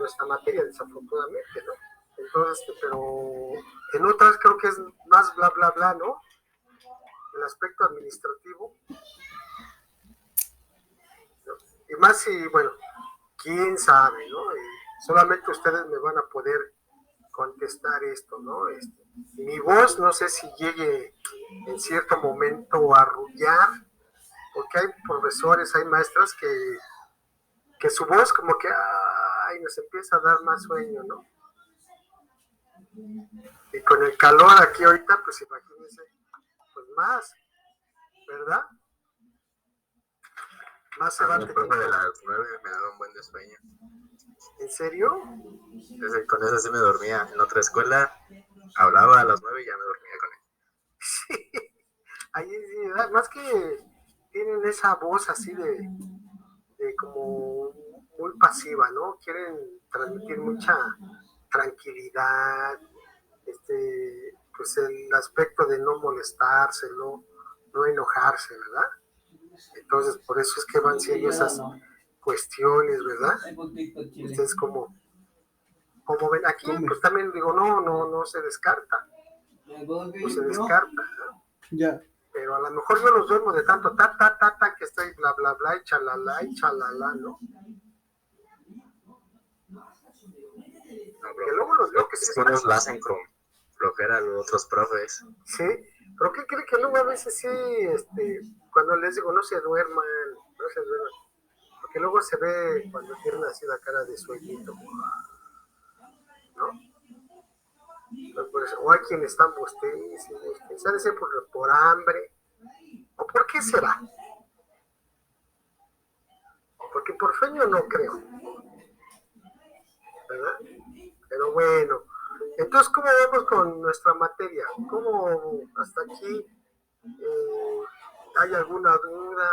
nuestra materia, desafortunadamente, ¿no? Entonces, pero en otras creo que es más bla, bla, bla, ¿no? El aspecto administrativo. ¿No? Y más si, bueno, quién sabe, ¿no? Solamente ustedes me van a poder contestar esto, ¿no? Mi voz no sé si llegue en cierto momento a arrullar, porque hay profesores, hay maestras que su voz como que, ay, nos empieza a dar más sueño, ¿no? Y con el calor aquí ahorita, pues imagínense, pues más, ¿verdad? Más se va a El profe de las 9 me daba un buen de sueño. ¿En serio? Con eso sí me dormía. En otra escuela hablaba a las 9 y ya me dormía con él. Sí, ahí sí, más que tienen esa voz así de como muy pasiva, ¿no? Quieren transmitir mucha tranquilidad, pues el aspecto de no molestarse, no enojarse, ¿verdad? Entonces, por eso es que van siendo esas cuestiones, ¿verdad? Ustedes como ven, aquí pues también digo, no se descarta, no se descarta, ¿no? Ya. Pero a lo mejor yo los duermo de tanto ta, que estoy bla, bla, bla, y chalala, ¿no? No, Que luego los veo que es sí que unos lo hacen con flojera a los otros profes. Sí, pero ¿qué cree que luego a veces sí, cuando les digo no se duerman, porque luego se ve cuando tienen así la cara de sueñito, ¿no? Pues, o hay quienes están ¿sabe si por hambre? ¿O por qué será? Porque por sueño no creo, ¿verdad? Pero bueno, entonces, ¿cómo vamos con nuestra materia? ¿Cómo hasta aquí hay alguna duda?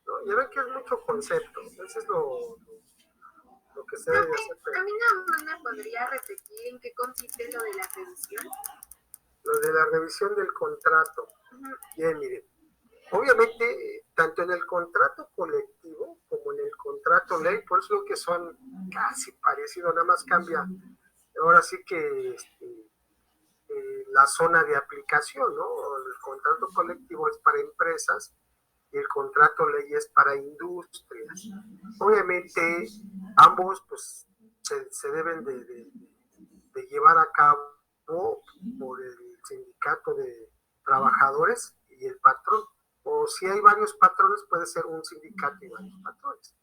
¿No? Ya ven que es mucho concepto, eso es lo que se debe hacer. A mí nada más me podría repetir en qué consiste lo de la revisión. Lo de la revisión del contrato. Bien, miren, obviamente, tanto en el contrato colectivo como en el contrato ley, por eso que son casi parecidos, nada más cambia. Ahora sí que la zona de aplicación, ¿no? El contrato colectivo es para empresas y el contrato ley es para industrias. Obviamente, ambos pues se deben de llevar a cabo por el sindicato de trabajadores y el patrón. O si hay varios patrones, puede ser un sindicato y varios patrones.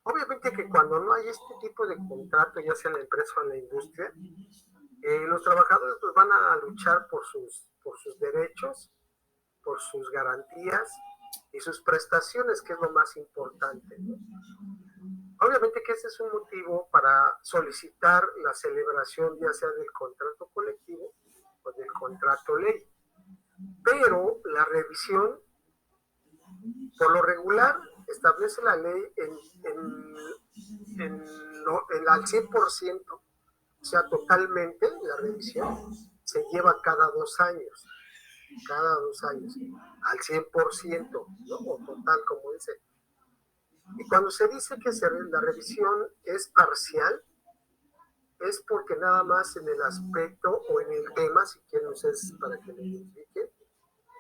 Obviamente que cuando no hay este tipo de contrato, ya sea en la empresa o en la industria, los trabajadores pues van a luchar por sus derechos, por sus garantías y sus prestaciones, que es lo más importante, ¿no? Obviamente que ese es un motivo para solicitar la celebración ya sea del contrato colectivo o del contrato ley. Pero la revisión, por lo regular, establece la ley al 100%, o sea, totalmente la revisión se lleva cada 2 años, al 100%, ¿no? O total, como dice. Y cuando se dice que la revisión es parcial, es porque nada más en el aspecto o en el tema, si quieren ustedes para que lo identifiquen,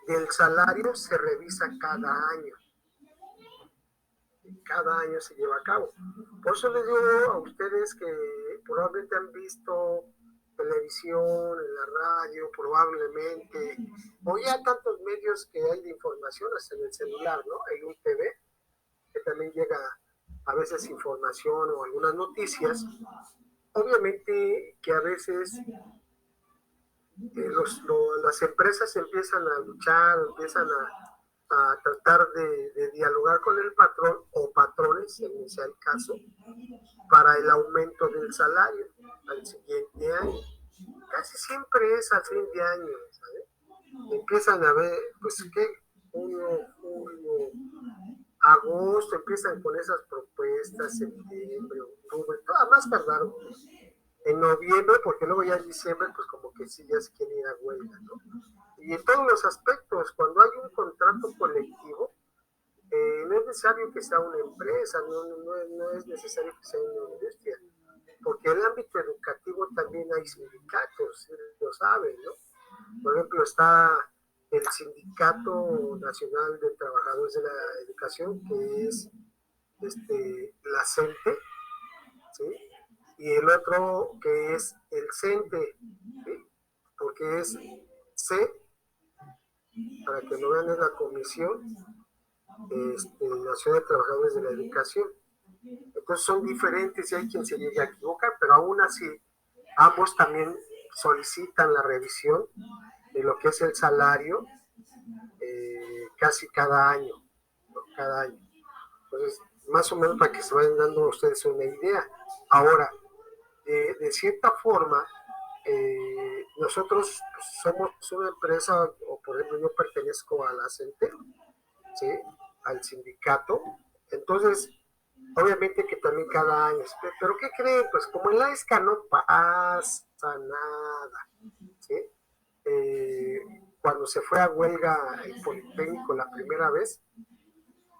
del salario se revisa cada año. Cada año se lleva a cabo. Por eso les digo a ustedes que probablemente han visto televisión, en la radio, probablemente, o ya tantos medios que hay de información, hasta en el celular, ¿no? Hay un TV que también llega a veces información o algunas noticias. Obviamente que a veces las empresas empiezan a luchar, empiezan a tratar de dialogar con el patrón o patrones, según sea el caso, para el aumento del salario al siguiente año. Casi siempre es al fin de año, ¿sabes? Empiezan a ver, pues, ¿qué? Junio, julio, agosto, empiezan con esas propuestas, septiembre, octubre, todo más tardar en noviembre, porque luego ya en diciembre, pues como que sí, ya se quiere ir a huelga, ¿no? Y en todos los aspectos, cuando hay un contrato colectivo, no es necesario que sea una empresa, no es necesario que sea una que en el ámbito educativo también hay sindicatos, lo saben, ¿no? Por ejemplo, está el Sindicato Nacional de Trabajadores de la Educación, que es la CENTE, ¿sí? Y el otro que es el CENTE, ¿sí? Porque es C, para que no vean, es la Comisión Nacional de Trabajadores de la Educación. Entonces son diferentes y hay quien se llegue a equivocar, pero aún así ambos también solicitan la revisión de lo que es el salario casi cada año, ¿no? Cada año. Entonces, más o menos para que se vayan dando ustedes una idea. Ahora, de cierta forma, nosotros somos una empresa, o por ejemplo yo pertenezco a la CENTE, ¿sí? Al sindicato, entonces obviamente que también cada año, pero ¿qué creen? Pues como en la ESCA no pasa nada, ¿sí? Cuando se fue a huelga el Politécnico la primera vez,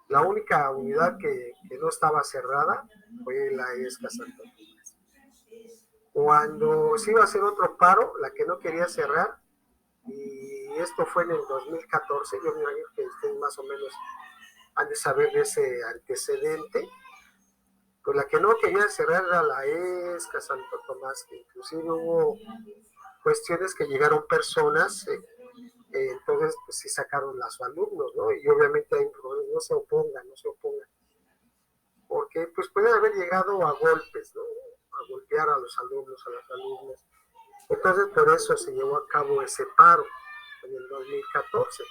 la única unidad que no estaba cerrada fue la ESCA Santo Tomás. Cuando se iba a hacer otro paro, la que no quería cerrar, y esto fue en el 2014, yo me imagino que ustedes más o menos han de saber de ese antecedente, pues la que no quería cerrar era la ESCA Santo Tomás, que inclusive hubo cuestiones que llegaron personas, entonces pues sí sacaron a sus alumnos, ¿no? Y obviamente hay problemas, no se opongan, porque pues pueden haber llegado a golpes, ¿no? A golpear a los alumnos, a las alumnas. Entonces por eso se llevó a cabo ese paro en el 2014.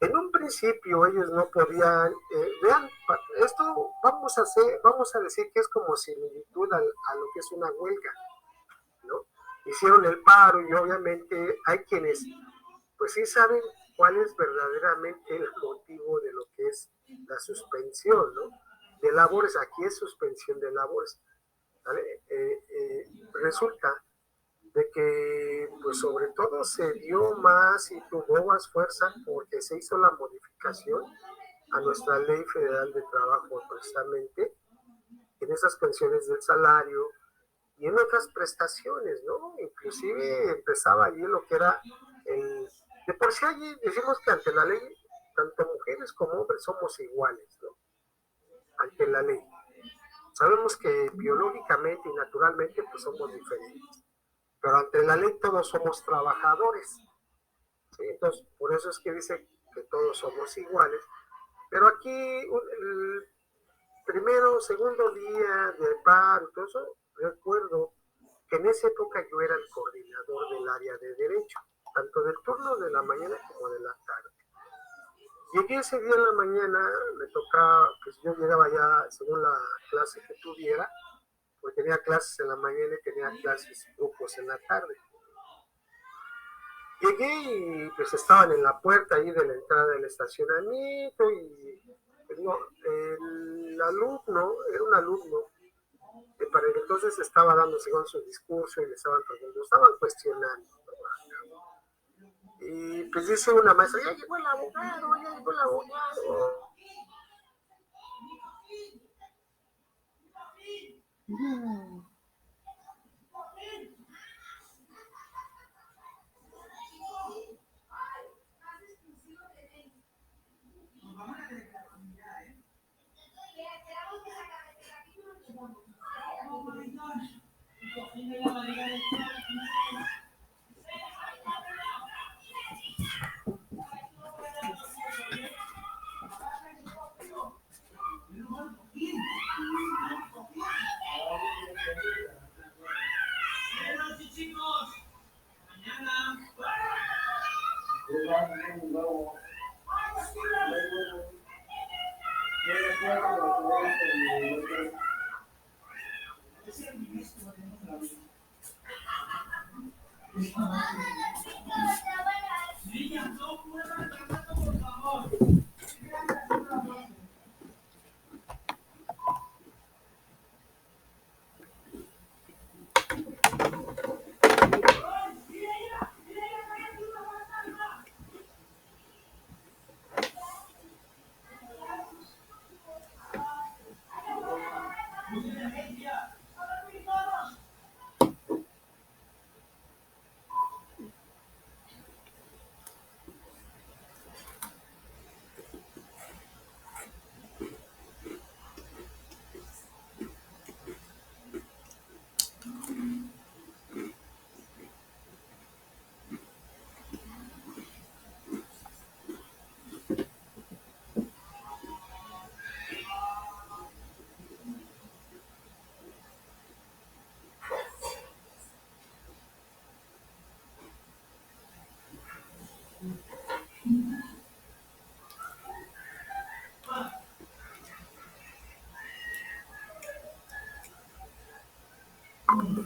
En un principio ellos no podían, vean, esto vamos a decir que es como similitud a lo que es una huelga, ¿no? Hicieron el paro y obviamente hay quienes, pues sí saben cuál es verdaderamente el motivo de lo que es la suspensión, ¿no? De labores, aquí es suspensión de labores, ¿vale? Resulta de que pues sobre todo se dio más y tuvo más fuerza porque se hizo la modificación a nuestra ley federal de trabajo precisamente en esas pensiones del salario y en otras prestaciones, ¿no? Inclusive empezaba allí lo que era de por sí allí decimos que ante la ley tanto mujeres como hombres somos iguales, ¿no? Ante la ley. Sabemos que biológicamente y naturalmente pues somos diferentes, pero ante la ley todos somos trabajadores, ¿sí? Entonces, por eso es que dice que todos somos iguales, pero aquí el primero, segundo día de paro, todo eso, recuerdo que en esa época yo era el coordinador del área de derecho, tanto del turno de la mañana como de la tarde. Llegué ese día en la mañana, me tocaba, pues yo llegaba ya según la clase que tuviera, porque tenía clases en la mañana y tenía clases grupos en la tarde. Llegué y pues estaban en la puerta ahí de la entrada del estacionamiento y pues, no, el alumno, era un alumno, que para el entonces estaba dando según su discurso y le estaban preguntando, estaban cuestionando, ¿no? Y pues dice una maestra, ya llegó el abogado, ya llegó el abogado.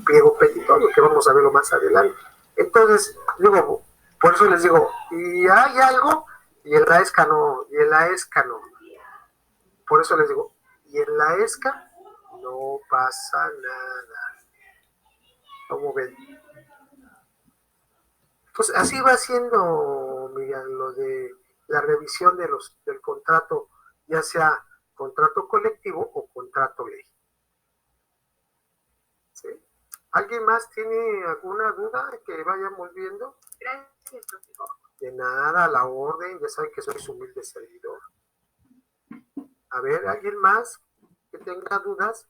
pliego petitorio, que vamos a verlo más adelante. Entonces, digo, por eso les digo, y hay algo, y en la ESCA no, y en la ESCA no. Por eso les digo, y en la ESCA no pasa nada. ¿Cómo ven? Pues así va siendo, Miriam, lo de la revisión del contrato, ya sea contrato colectivo o contrato ley. ¿Sí? ¿Alguien más tiene alguna duda que vayamos viendo? Gracias, profesor. De nada, a la orden, ya saben que soy su humilde servidor. A ver, ¿alguien más que tenga dudas?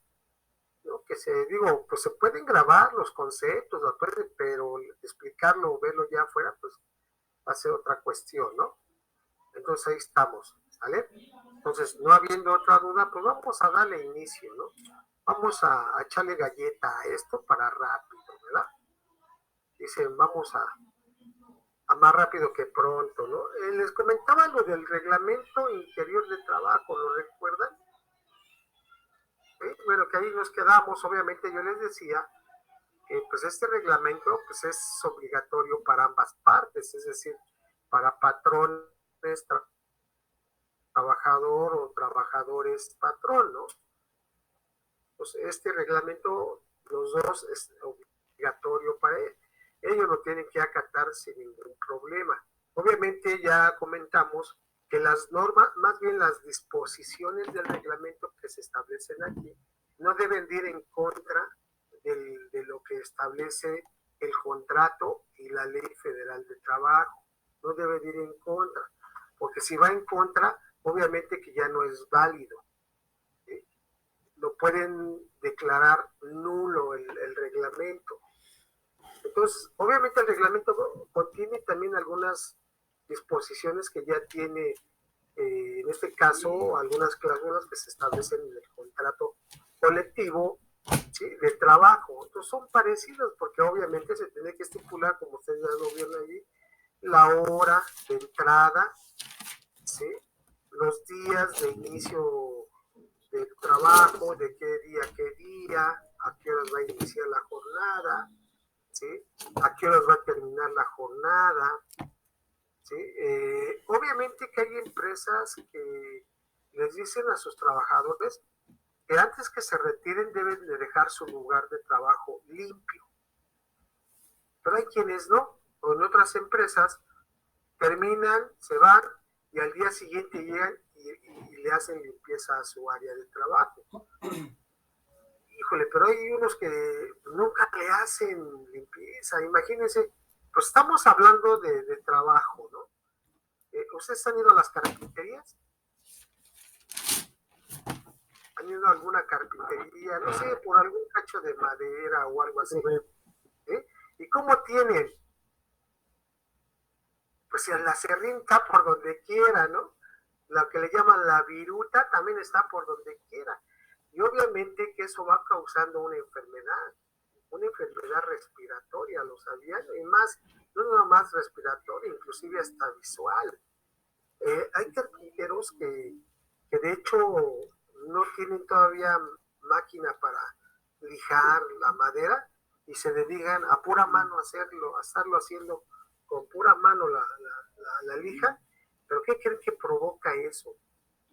¿No? Que digo, pues se pueden grabar los conceptos, pero explicarlo o verlo ya afuera, pues va a ser otra cuestión, ¿no? Entonces ahí estamos, ¿vale? Entonces, no habiendo otra duda, pues vamos a darle inicio, ¿no? Vamos a echarle galleta a esto para rápido, ¿verdad? Dicen, vamos a más rápido que pronto, ¿no? Les comentaba lo del reglamento interior de trabajo, ¿lo recuerdan? Bueno, que ahí nos quedamos, obviamente yo les decía que pues este reglamento pues es obligatorio para ambas partes, es decir, para patrones, trabajador o trabajadores patrón, ¿no? Pues este reglamento, los dos es obligatorio para él. Ellos lo tienen que acatar sin ningún problema. Obviamente ya comentamos que las normas, más bien las disposiciones del reglamento que se establecen aquí, no deben ir en contra de lo que establece el contrato y la ley federal de trabajo. No deben ir en contra, porque si va en contra, obviamente que ya no es válido. ¿Sí? Lo pueden declarar nulo el reglamento. Entonces, obviamente el reglamento contiene también algunas disposiciones que ya tiene, en este caso, algunas cláusulas que se establecen en el contrato colectivo, ¿sí?, de trabajo. Entonces son parecidos porque obviamente se tiene que estipular, como ustedes ya lo vieron allí, la hora de entrada, ¿sí?, los días de inicio del trabajo, de qué día, a qué horas va a iniciar la jornada, ¿sí?, a qué horas va a terminar la jornada, ¿sí? Obviamente que hay empresas que les dicen a sus trabajadores que antes que se retiren deben de dejar su lugar de trabajo limpio. Pero hay quienes no, o en otras empresas terminan, se van y al día siguiente llegan y le hacen limpieza a su área de trabajo. Híjole, pero hay unos que nunca le hacen limpieza. Imagínense, pues estamos hablando de trabajo, ¿no? ¿Ustedes han ido a las carpinterías? ¿Han ido a alguna carpintería? No sé, por algún cacho de madera o algo así. ¿Y cómo tienen? Pues la serrín está por donde quiera, ¿no? Lo que le llaman la viruta también está por donde quiera. Y obviamente que eso va causando una enfermedad respiratoria, ¿lo sabían? Y más, no nada más respiratoria, inclusive hasta visual. Hay carpinteros que de hecho no tienen todavía máquina para lijar la madera y se dedican a pura mano a estarlo haciendo con pura mano la lija. ¿Pero qué creen que provoca eso?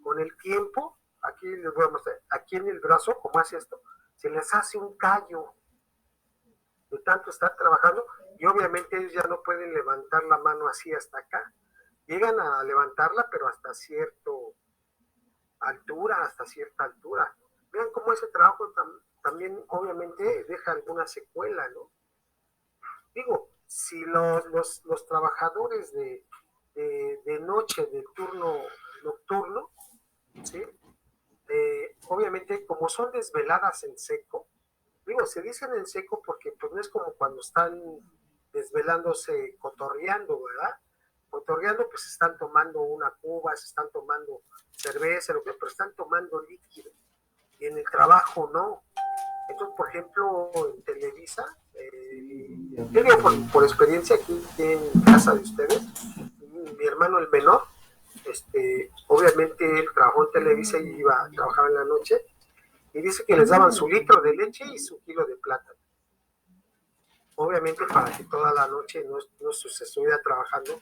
Con el tiempo, aquí les voy a mostrar, aquí en el brazo, como hace esto, se les hace un callo de tanto estar trabajando y obviamente ellos ya no pueden levantar la mano así hasta acá. Llegan a levantarla, pero hasta cierta altura. Vean cómo ese trabajo también obviamente deja alguna secuela, ¿no? Digo, si los trabajadores de noche, del turno nocturno, ¿sí?, obviamente como son desveladas en seco, digo, se dicen en seco porque pues no es como cuando están desvelándose cotorreando, ¿verdad? Cotorreando, pues están tomando una cuba, se están tomando cerveza, pero están tomando líquido. Y en el trabajo no. Entonces, por ejemplo, en Televisa, yo digo por experiencia aquí en casa de ustedes, mi hermano el menor, obviamente él trabajó en Televisa y trabajaba en la noche, y dice que les daban su litro de leche y su kilo de plátano. obviamente para que toda la noche no se estuviera trabajando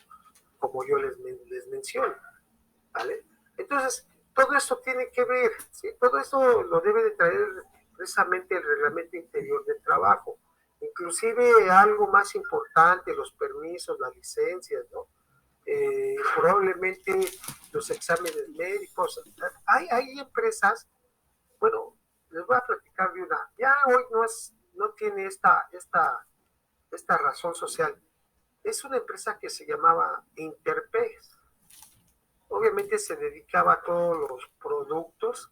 como yo les menciono, ¿vale? Entonces, todo esto tiene que ver, ¿sí? Todo esto lo debe de traer precisamente el reglamento interior de trabajo, inclusive algo más importante, los permisos, las licencias, ¿no? Probablemente los exámenes médicos. Hay empresas, bueno, les voy a platicar de una, ya hoy no tiene esta razón social. Es una empresa que se llamaba Interpes. Obviamente se dedicaba a todos los productos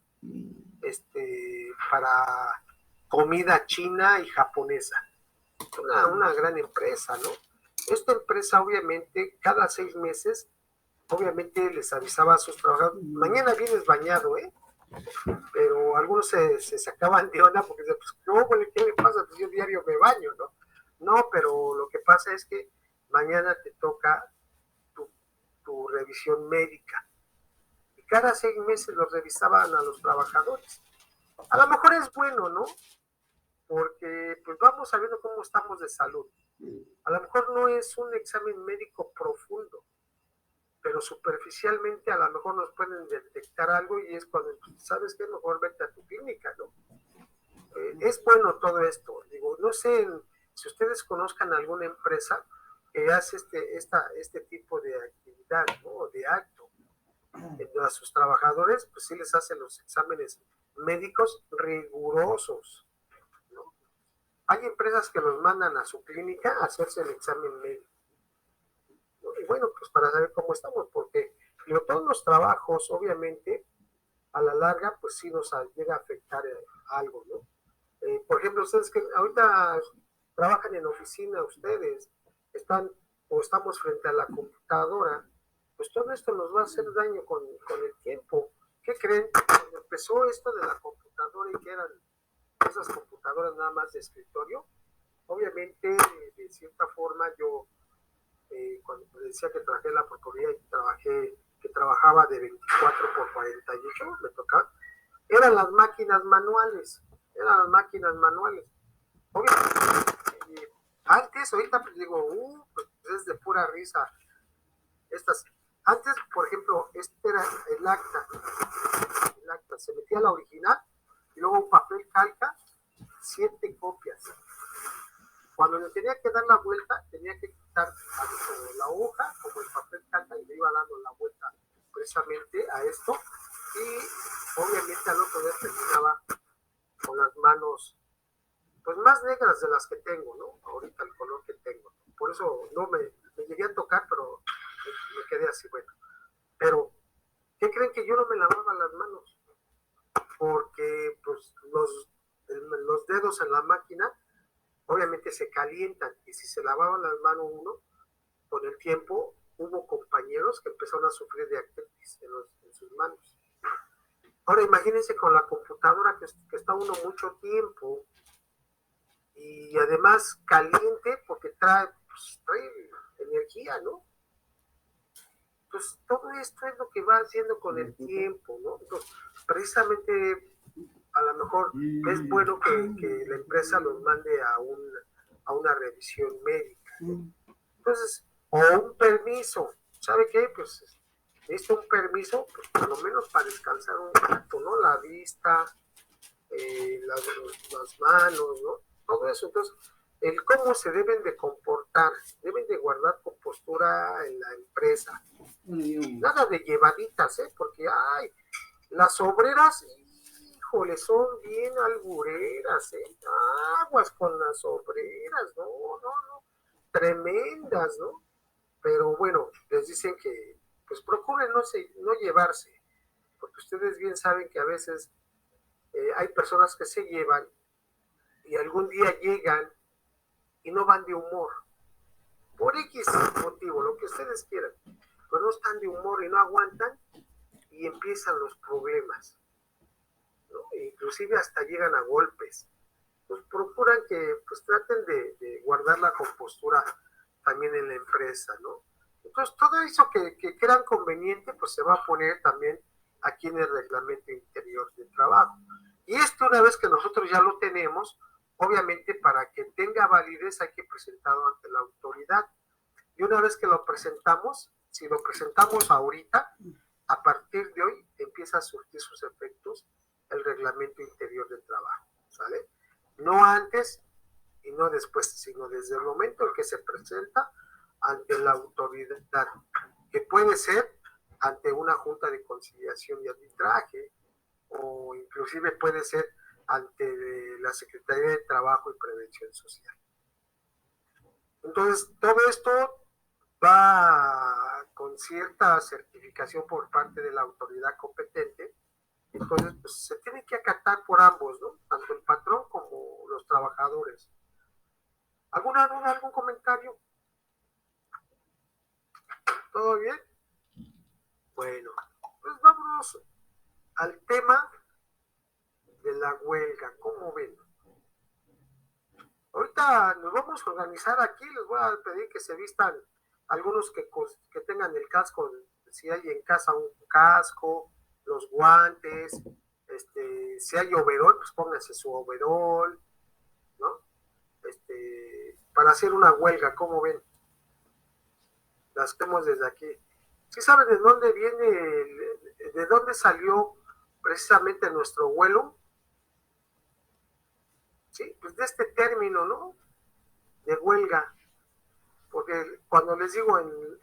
para comida china y japonesa. Una gran empresa, ¿no? Esta empresa obviamente cada 6 meses, obviamente les avisaba a sus trabajadores, mañana vienes bañado, ¿eh? Pero algunos se sacaban de onda porque pues, ¿qué le pasa? Pues yo diario me baño, ¿no? No, pero lo que pasa es que mañana te toca tu revisión médica. Y cada 6 meses los revisaban a los trabajadores. A lo mejor es bueno, ¿no? Porque pues vamos sabiendo cómo estamos de salud. A lo mejor no es un examen médico profundo, pero superficialmente a lo mejor nos pueden detectar algo y es cuando, ¿sabes qué? Mejor vete a tu clínica, ¿no? Es bueno todo esto. Digo, no sé si ustedes conozcan alguna empresa que hace este tipo de actividad, ¿no? De acto. A sus trabajadores, pues sí les hacen los exámenes médicos rigurosos, ¿no? Hay empresas que los mandan a su clínica a hacerse el examen médico, ¿no? Y bueno, pues para saber cómo estamos, porque todos los trabajos, obviamente, a la larga, pues sí nos llega a afectar algo, ¿no? Por ejemplo, ustedes que ahorita trabajan en oficina, ustedes están o estamos frente a la computadora, pues todo esto nos va a hacer daño con el tiempo. ¿Qué creen? Cuando empezó esto de la computadora y que eran esas computadoras nada más de escritorio, obviamente, de cierta forma, yo cuando decía que trabajé en la procuraduría y que trabajaba de 24 por 48, me tocaba, eran las máquinas manuales, Obviamente, antes, ahorita pues digo, pues es de pura risa. Estas, antes, por ejemplo, este era el acta, se metía la original y luego un papel calca, 7 copias. Cuando le tenía que dar la vuelta, tenía que quitar tanto la hoja como el papel calca y le iba dando la vuelta precisamente a esto. Y obviamente al otro día terminaba con las manos pues más negras de las que tengo, ¿no? Ahorita el color que tengo. Por eso no me llegué a tocar, pero me quedé así, bueno. Pero, ¿qué creen? Que yo no me lavaba las manos? Porque pues los dedos en la máquina obviamente se calientan y si se lavaban las manos uno, con el tiempo hubo compañeros que empezaron a sufrir de artritis en sus manos. Ahora imagínense con la computadora que está uno mucho tiempo y además caliente porque trae energía, ¿no? Pues todo esto es lo que va haciendo con el tiempo, ¿no? Entonces, precisamente a lo mejor es bueno que la empresa los mande a una revisión médica, ¿no? Entonces, o un permiso, ¿sabe qué? Pues necesita un permiso, pues por lo menos para descansar un rato, ¿no? La vista, las manos, ¿no? Todo eso. Entonces, el cómo se deben de comportar, deben de guardar compostura en la empresa. Nada de llevaditas, ¿eh? Porque, ay, las obreras, híjole, son bien albureras, ¿eh? Aguas con las obreras, no, tremendas, ¿no? Pero bueno, les dicen que, pues procuren no llevarse, porque ustedes bien saben que a veces hay personas que se llevan y algún día llegan y no van de humor, por X motivo, lo que ustedes quieran, pero no están de humor y no aguantan y empiezan los problemas, ¿no? E inclusive hasta llegan a golpes. Pues procuran que pues traten de guardar la compostura también en la empresa, ¿no? Entonces todo eso que crean conveniente pues se va a poner también aquí en el reglamento interior de trabajo. Y esto una vez que nosotros ya lo tenemos, obviamente para que tenga validez hay que presentarlo ante la autoridad. Y una vez que lo presentamos, si lo presentamos ahorita, a partir de hoy empieza a surtir sus efectos el reglamento interior de trabajo, ¿sale? No antes y no después, sino desde el momento en que se presenta ante la autoridad, que puede ser ante una junta de conciliación y arbitraje, o inclusive puede ser ante la Secretaría de Trabajo y Prevención Social. Entonces, todo esto va con cierta certificación por parte de la autoridad competente. Entonces, pues, se tiene que acatar por ambos, ¿no? Tanto el patrón como los trabajadores. ¿Alguna duda, algún comentario? ¿Todo bien? Bueno, pues vámonos al tema de la huelga. ¿Cómo ven? Ahorita nos vamos a organizar aquí. Les voy a pedir que se vistan algunos que tengan el casco, si hay en casa un casco, los guantes, si hay overol, pues pónganse su overol, ¿no? Para hacer una huelga, ¿cómo ven? Las hacemos desde aquí. ¿Sí saben de dónde viene, de dónde salió precisamente nuestro vuelo? Sí, pues de este término, ¿no? De huelga. Porque cuando les digo,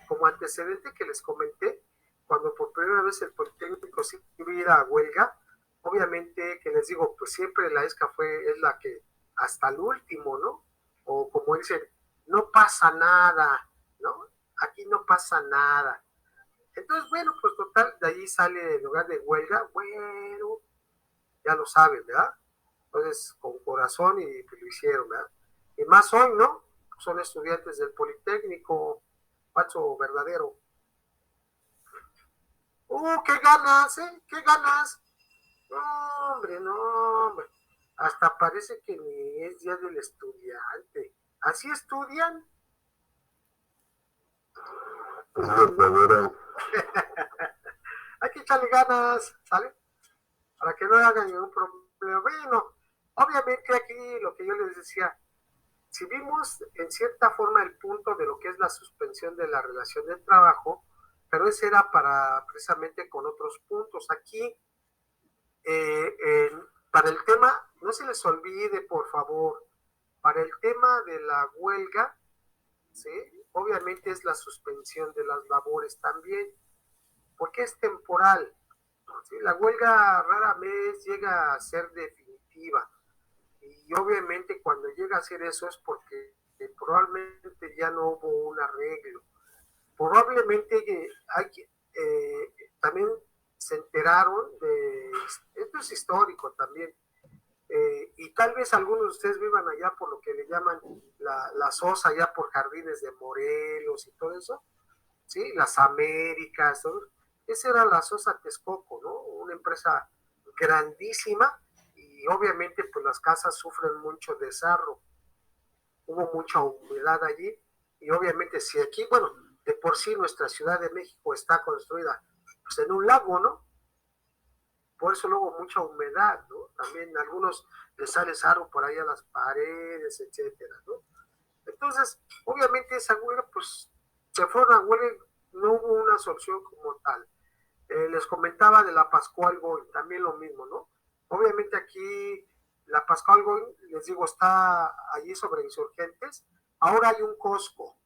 como antecedente que les comenté, cuando por primera vez el Politécnico sí iba a ir a huelga, obviamente que les digo, pues siempre la ESCA es la que hasta el último, ¿no? O como dicen, no pasa nada, ¿no? Aquí no pasa nada. Entonces, bueno, pues total, de ahí sale el lugar de huelga, bueno, ya lo saben, ¿verdad? Entonces, con corazón y pues, lo hicieron, ¿verdad? Y más hoy, ¿no? Son estudiantes del Politécnico, pacho verdadero. ¡Qué ganas, eh! ¡Qué ganas! No, hombre, no, hombre. Hasta parece que ni es día del estudiante. ¿Así estudian? Pues no. Hay que echarle ganas, ¿sale? Para que no hagan ningún problema. Bueno, obviamente aquí lo que yo les decía, si vimos en cierta forma el punto de lo que es la suspensión de la relación de trabajo, pero ese era para precisamente con otros puntos. Aquí, para el tema, no se les olvide, por favor, para el tema de la huelga, ¿sí? Obviamente es la suspensión de las labores también, porque es temporal. ¿Sí? La huelga rara vez llega a ser definitiva. Y obviamente cuando llega a ser eso es porque probablemente ya no hubo un arreglo. Probablemente también se enteraron de, esto es histórico también, y tal vez algunos de ustedes vivan allá por lo que le llaman la SOSA, allá por Jardines de Morelos y todo eso, ¿sí? Las Américas, todo. Esa era la SOSA Texcoco, ¿no? Una empresa grandísima y obviamente pues las casas sufren mucho desarrollo, hubo mucha humedad allí y obviamente si aquí, bueno, de por sí nuestra Ciudad de México está construida pues, en un lago, ¿no? Por eso luego mucha humedad, ¿no? También a algunos les sale sarro por ahí a las paredes, etcétera, ¿no? Entonces, obviamente esa huelga, pues, se fueron a huelga, no hubo una solución como tal. Les comentaba de la Pascual Goy, también lo mismo, ¿no? Obviamente aquí la Pascual Goy, les digo, está allí sobre Insurgentes. Ahora hay un Costco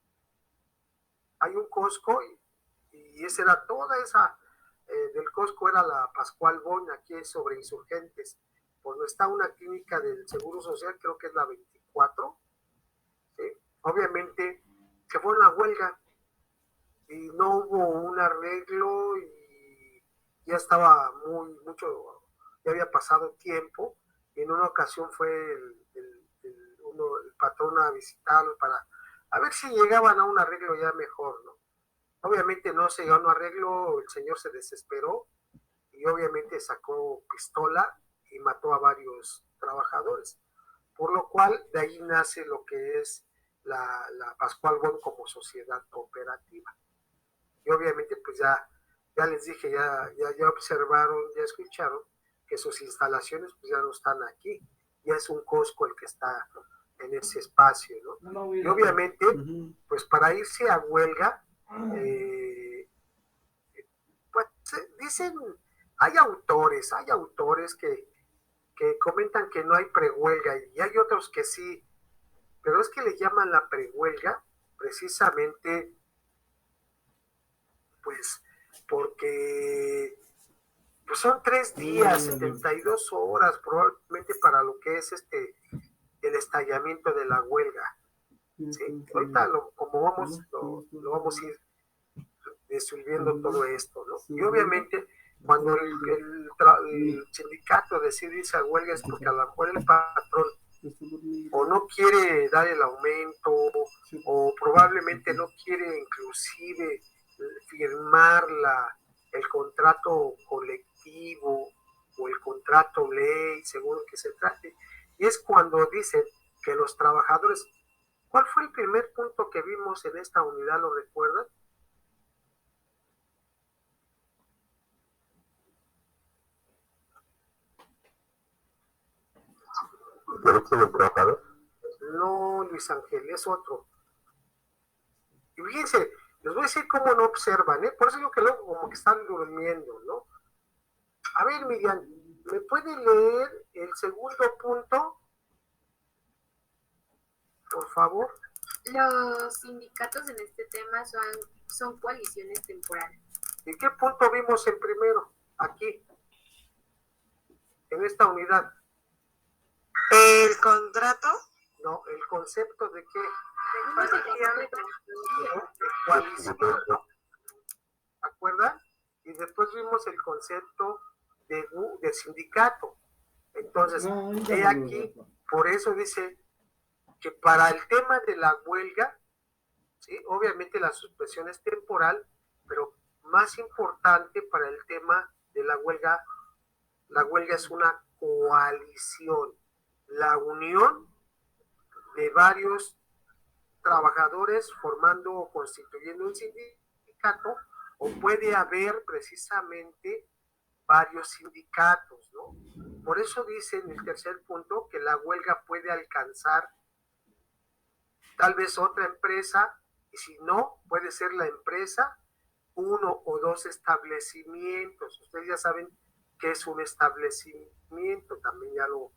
y esa era toda esa, del Costco era la Pascual Goy, aquí sobre Insurgentes. Cuando está una clínica del Seguro Social, creo que es la 24, ¿sí? Obviamente se fueron a huelga y no hubo un arreglo y ya estaba ya había pasado tiempo y en una ocasión fue el patrón a visitarlo para a ver si llegaban a un arreglo ya mejor, ¿no? Obviamente no se llegó a un arreglo, el señor se desesperó y obviamente sacó pistola y mató a varios trabajadores, por lo cual de ahí nace lo que es la Pascual Bon como sociedad cooperativa. Y obviamente pues ya les dije, ya observaron, ya escucharon que sus instalaciones pues ya no están aquí. ya es un Costco el que está en ese espacio, ¿no? Y obviamente, pues para irse a huelga, pues dicen, hay autores que comentan que no hay prehuelga y hay otros que sí, pero es que le llaman la prehuelga precisamente, pues, porque pues son 3 días, 72 horas probablemente para lo que es el estallamiento de la huelga. ¿Sí? Ahorita como lo vamos a ir resolviendo todo esto, ¿no? Y obviamente cuando el sindicato decide irse a huelga es porque a lo mejor el patrón o no quiere dar el aumento o probablemente no quiere inclusive firmar el contrato colectivo o el contrato ley, según lo que se trate. Y es cuando dicen que los trabajadores, ¿cuál fue el primer punto que vimos en esta unidad? ¿Lo recuerdan? ¿Derecho del trabajador? No, Luis Ángel, es otro. Y fíjense, les voy a decir cómo no observan, ¿eh? Por eso digo que luego como que están durmiendo, ¿no? A ver, Miriam, ¿me puede leer el segundo punto? Por favor. Los sindicatos en este tema son coaliciones temporales. ¿Y qué punto vimos en primero? Aquí, en esta unidad. ¿El contrato? No, el concepto de qué. Coalición. ¿Acuerdan? Y después vimos el concepto de sindicato. Entonces, he aquí, por eso dice que para el tema de la huelga, ¿sí? Obviamente la suspensión es temporal, pero más importante para el tema de la huelga es una coalición, la unión de varios trabajadores formando o constituyendo un sindicato, o puede haber precisamente varios sindicatos, ¿no? Por eso dice en el tercer punto que la huelga puede alcanzar tal vez otra empresa, y si no, puede ser la empresa, uno o dos establecimientos. Ustedes ya saben qué es un establecimiento, también ya lo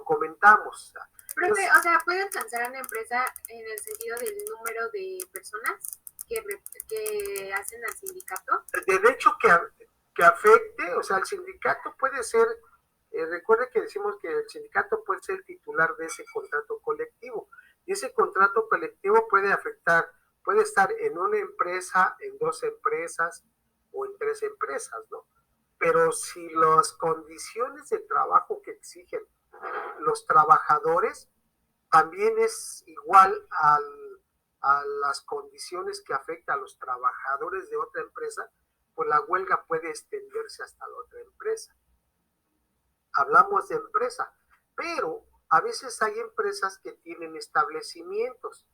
comentamos. Profe, o sea, ¿puede alcanzar a una empresa en el sentido del número de personas que hacen al sindicato? De hecho, que afecte, o sea, el sindicato puede ser, recuerde que decimos que el sindicato puede ser titular de ese contrato colectivo, y ese contrato colectivo puede afectar, puede estar en una empresa, en 2 empresas o en 3 empresas, ¿no? Pero si las condiciones de trabajo que exigen los trabajadores también es igual a las condiciones que afecta a los trabajadores de otra empresa, pues la huelga puede extenderse hasta la otra empresa. Hablamos de empresa, pero a veces hay empresas que tienen establecimientos.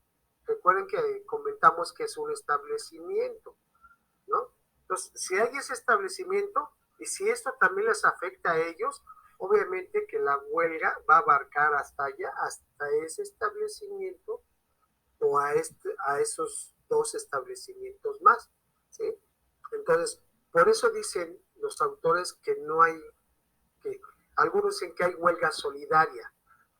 Recuerden que comentamos que es un establecimiento, ¿no? Entonces, si hay ese establecimiento y si esto también les afecta a ellos, obviamente que la huelga va a abarcar hasta allá, hasta ese establecimiento o a esos 2 establecimientos más, ¿sí? Entonces, por eso dicen los autores que no hay, que algunos dicen que hay huelga solidaria,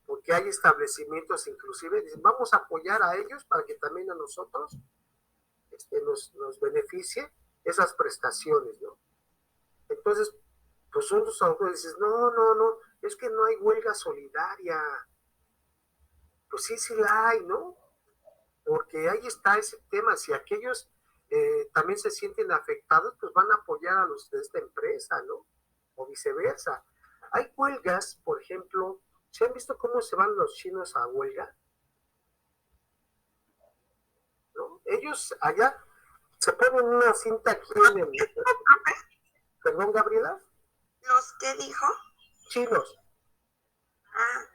porque hay establecimientos inclusive, dicen, vamos a apoyar a ellos para que también a nosotros nos beneficie esas prestaciones, ¿no? Entonces, pues son los autores, dices, no, es que no hay huelga solidaria. Pues sí la hay, ¿no? Porque ahí está ese tema, si aquellos también se sienten afectados, pues van a apoyar a los de esta empresa, ¿no? O viceversa. Hay huelgas, por ejemplo, ¿se han visto cómo se van los chinos a huelga? ¿No? Ellos allá se ponen una cinta aquí en el... ¿Perdón, Gabriela? ¿Los qué dijo? Chinos, Ah,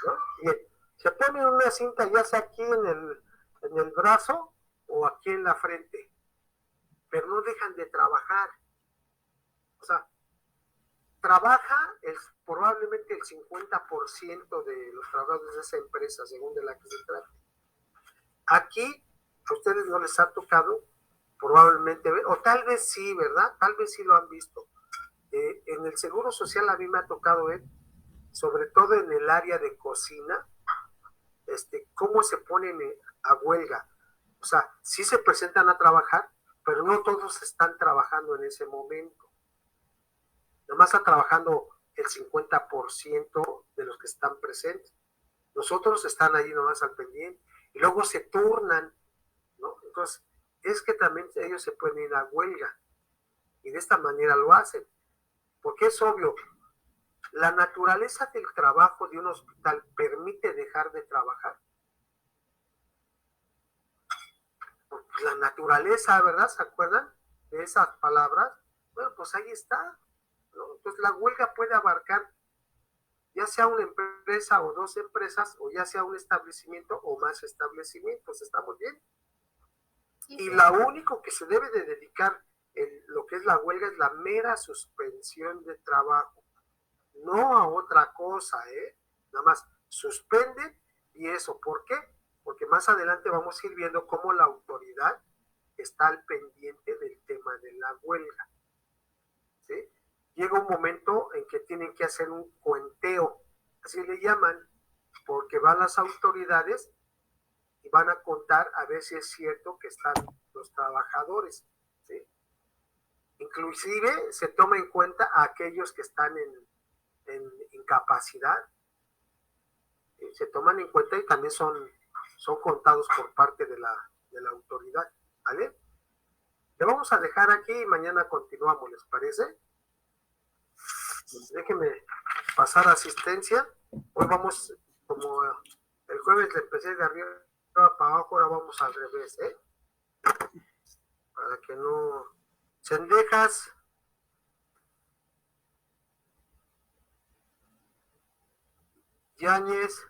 ¿no? Bien, se ponen una cinta ya sea aquí en el brazo o aquí en la frente, pero no dejan de trabajar. O sea, trabaja probablemente el 50% de los trabajadores de esa empresa, según de la que se trata. Aquí a ustedes no les ha tocado probablemente ver, o tal vez sí, ¿verdad? Tal vez sí lo han visto. En el Seguro Social a mí me ha tocado ver, sobre todo en el área de cocina, cómo se ponen a huelga. O sea, sí se presentan a trabajar, pero no todos están trabajando en ese momento. Nomás está trabajando el 50% de los que están presentes. Los otros están ahí nomás al pendiente. Y luego se turnan, ¿no? Entonces, es que también ellos se pueden ir a huelga. Y de esta manera lo hacen. Porque es obvio, la naturaleza del trabajo de un hospital permite dejar de trabajar. Pues la naturaleza, ¿verdad? ¿Se acuerdan de esas palabras? Bueno, pues ahí está, ¿no? Entonces la huelga puede abarcar ya sea una empresa o dos empresas, o ya sea un establecimiento o más establecimientos. ¿Estamos bien? Y lo único que se debe de dedicar lo que es la huelga es la mera suspensión de trabajo, no a otra cosa, nada más suspenden. Y eso, ¿por qué? Porque más adelante vamos a ir viendo cómo la autoridad está al pendiente del tema de la huelga, ¿sí? Llega un momento en que tienen que hacer un cuenteo, así le llaman, porque van las autoridades y van a contar a ver si es cierto que están los trabajadores, ¿sí? Inclusive se toma en cuenta a aquellos que están en incapacidad, se toman en cuenta y también son contados por parte de la autoridad, ¿vale? Le vamos a dejar aquí y mañana continuamos, ¿les parece? Déjenme pasar asistencia. Hoy vamos, como el jueves le empecé de arriba para abajo, ahora vamos al revés, para que no... Cendejas. Yáñez.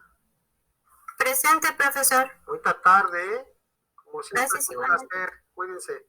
Presente, profesor. Ahorita tarde, como siempre. Gracias, igualmente. Cuídense.